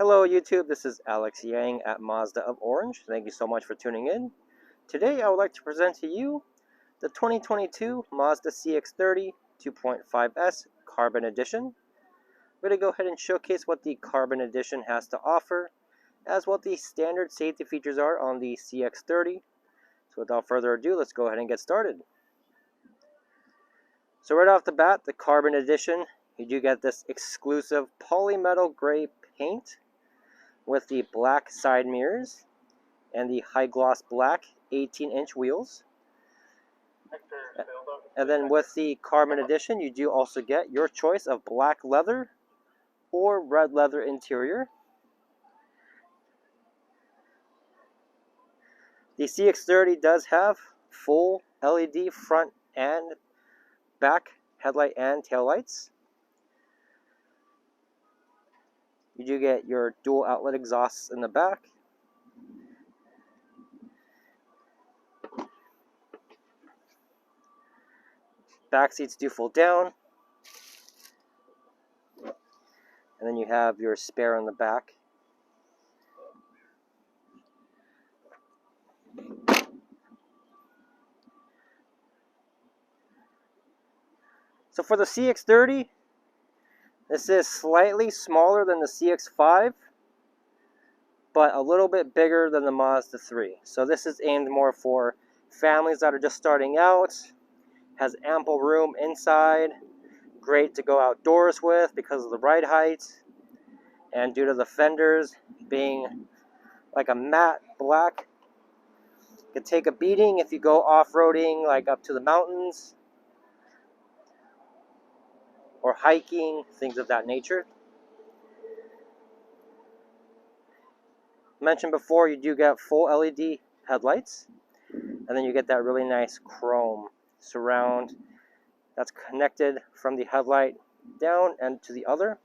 Hello YouTube, this is AYang at Mazda of Orange. Thank you so much for tuning in. Today I would like to present to you the 2022 Mazda CX-30 2.5S Carbon Edition. I'm going to go ahead and showcase what the Carbon Edition has to offer, as what the standard safety features are on the CX-30. So without further ado, let's go ahead and get started. So right off the bat, the Carbon Edition, you do get this exclusive Polymetal gray paint with the black side mirrors and the high gloss black 18-inch wheels. And then with the Carbon Edition, you do also get your choice of black leather or red leather interior. The CX-30 does have full LED front and back headlight and tail lights. You do get your dual outlet exhausts in the back. Back seats do fold down. And then you have your spare on the back. So for the CX-30, this is slightly smaller than the CX-5, but a little bit bigger than the Mazda 3. So this is aimed more for families that are just starting out, has ample room inside, great to go outdoors with because of the ride height, and due to the fenders being like a matte black, it can take a beating if you go off-roading like up to the mountains or hiking, things of that nature. Mentioned before, you do get full LED headlights, and then you get that really nice chrome surround that's connected from the headlight down and to the other.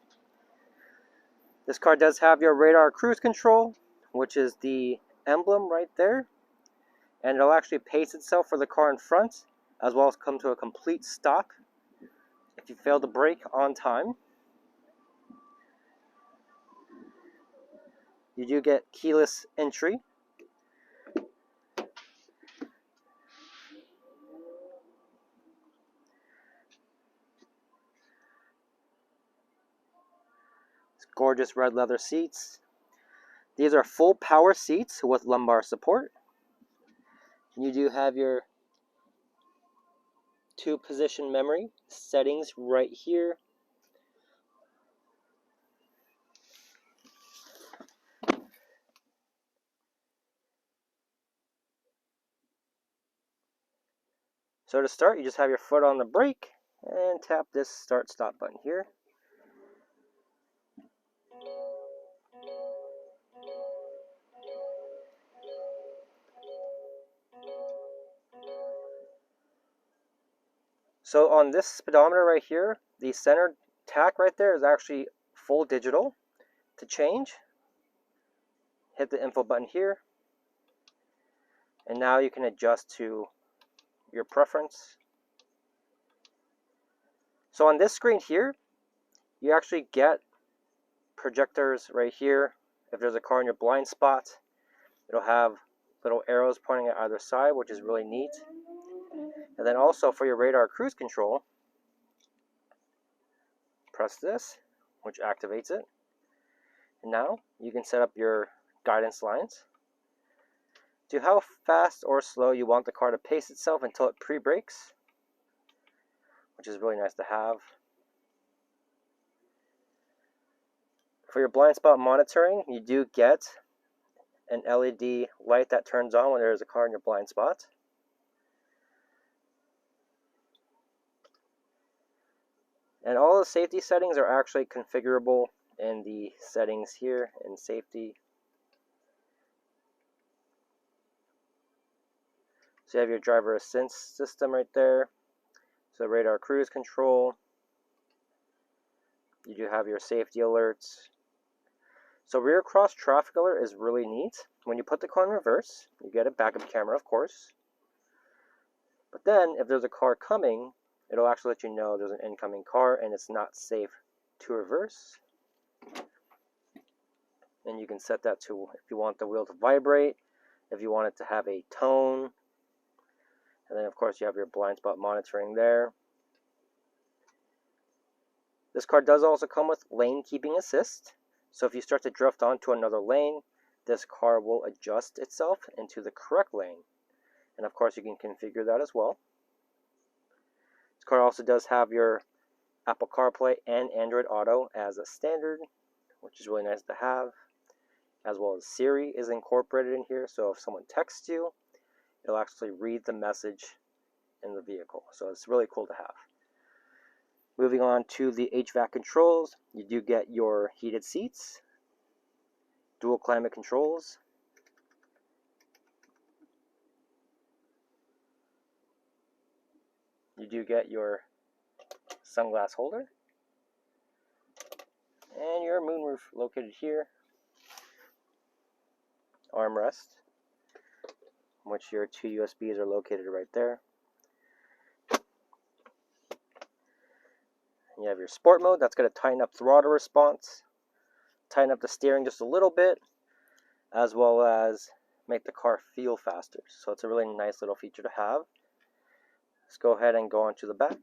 This car does have your radar cruise control, which is the emblem right there, and it'll actually pace itself for the car in front, as well as come to a complete stop if you fail to brake on time. You do get keyless entry. It's gorgeous red leather seats. These are full power seats with lumbar support. You do have your 2-position memory settings right here. So to start, you just have your foot on the brake and tap this start stop button here. So on this speedometer right here, the center tack right there is actually full digital. To change, hit the info button here, and now you can adjust to your preference. So on this screen here, you actually get projectors right here. If there's a car in your blind spot, it'll have little arrows pointing at either side, which is really neat. And then also for your radar cruise control, press this, which activates it. And now you can set up your guidance lines to how fast or slow you want the car to pace itself until it pre-brakes, which is really nice to have. For your blind spot monitoring, you do get an LED light that turns on when there is a car in your blind spot. And all the safety settings are actually configurable in the settings here in safety. So you have your driver assist system right there. So radar cruise control. You do have your safety alerts. So rear cross traffic alert is really neat. When you put the car in reverse, you get a backup camera, of course. But then if there's a car coming, it'll actually let you know there's an incoming car and it's not safe to reverse. And you can set that to if you want the wheel to vibrate, if you want it to have a tone. And then of course you have your blind spot monitoring there. This car does also come with lane keeping assist. So if you start to drift onto another lane, this car will adjust itself into the correct lane. And of course you can configure that as well. This car also does have your Apple CarPlay and Android Auto as a standard, which is really nice to have. As well as Siri is incorporated in here, so if someone texts you, it'll actually read the message in the vehicle. So it's really cool to have. Moving on to the HVAC controls, you do get your heated seats, dual climate controls, you do get your sunglass holder, and your moonroof located here, armrest, which your 2 USBs are located right there. You have your sport mode, that's going to tighten up throttle response, tighten up the steering just a little bit, as well as make the car feel faster. So it's a really nice little feature to have. Let's go ahead and go on to the back.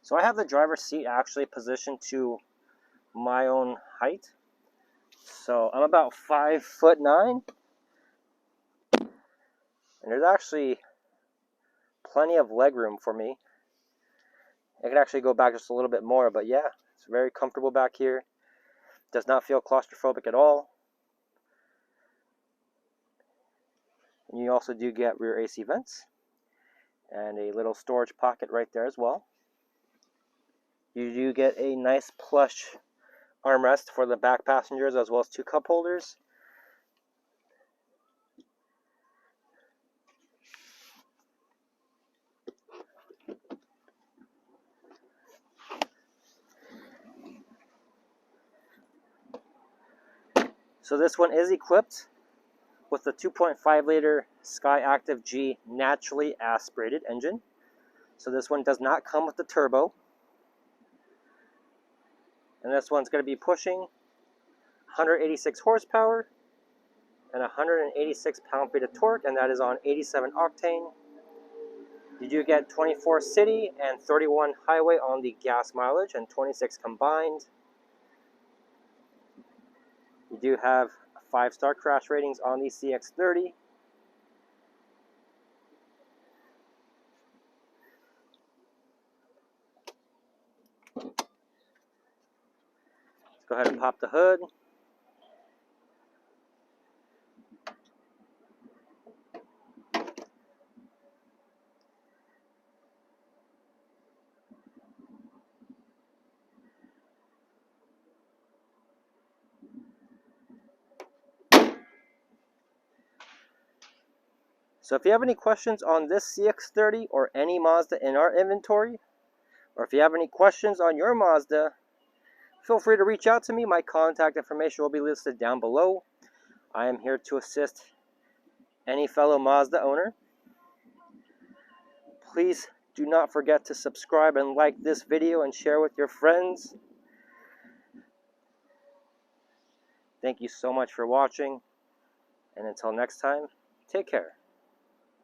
So I have the driver's seat actually positioned to my own height. So I'm about 5'9", and there's actually plenty of leg room for me. I can actually go back just a little bit more, but yeah, it's very comfortable back here. Does not feel claustrophobic at all. And you also do get rear AC vents and a little storage pocket right there as well. You do get a nice plush armrest for the back passengers, as well as 2 cup holders. So this one is equipped with the 2.5 liter SKYACTIV-G naturally aspirated engine. So this one does not come with the turbo. And this one's going to be pushing 186 horsepower and 186 pound-feet of torque, and that is on 87 octane. You do get 24 city and 31 highway on the gas mileage and 26 combined. You do have 5-star crash ratings on the CX-30. Let's go ahead and pop the hood. So if you have any questions on this CX-30 or any Mazda in our inventory, or if you have any questions on your Mazda, feel free to reach out to me. My contact information will be listed down below. I am here to assist any fellow Mazda owner. Please do not forget to subscribe and like this video and share with your friends. Thank you so much for watching, and until next time, take care.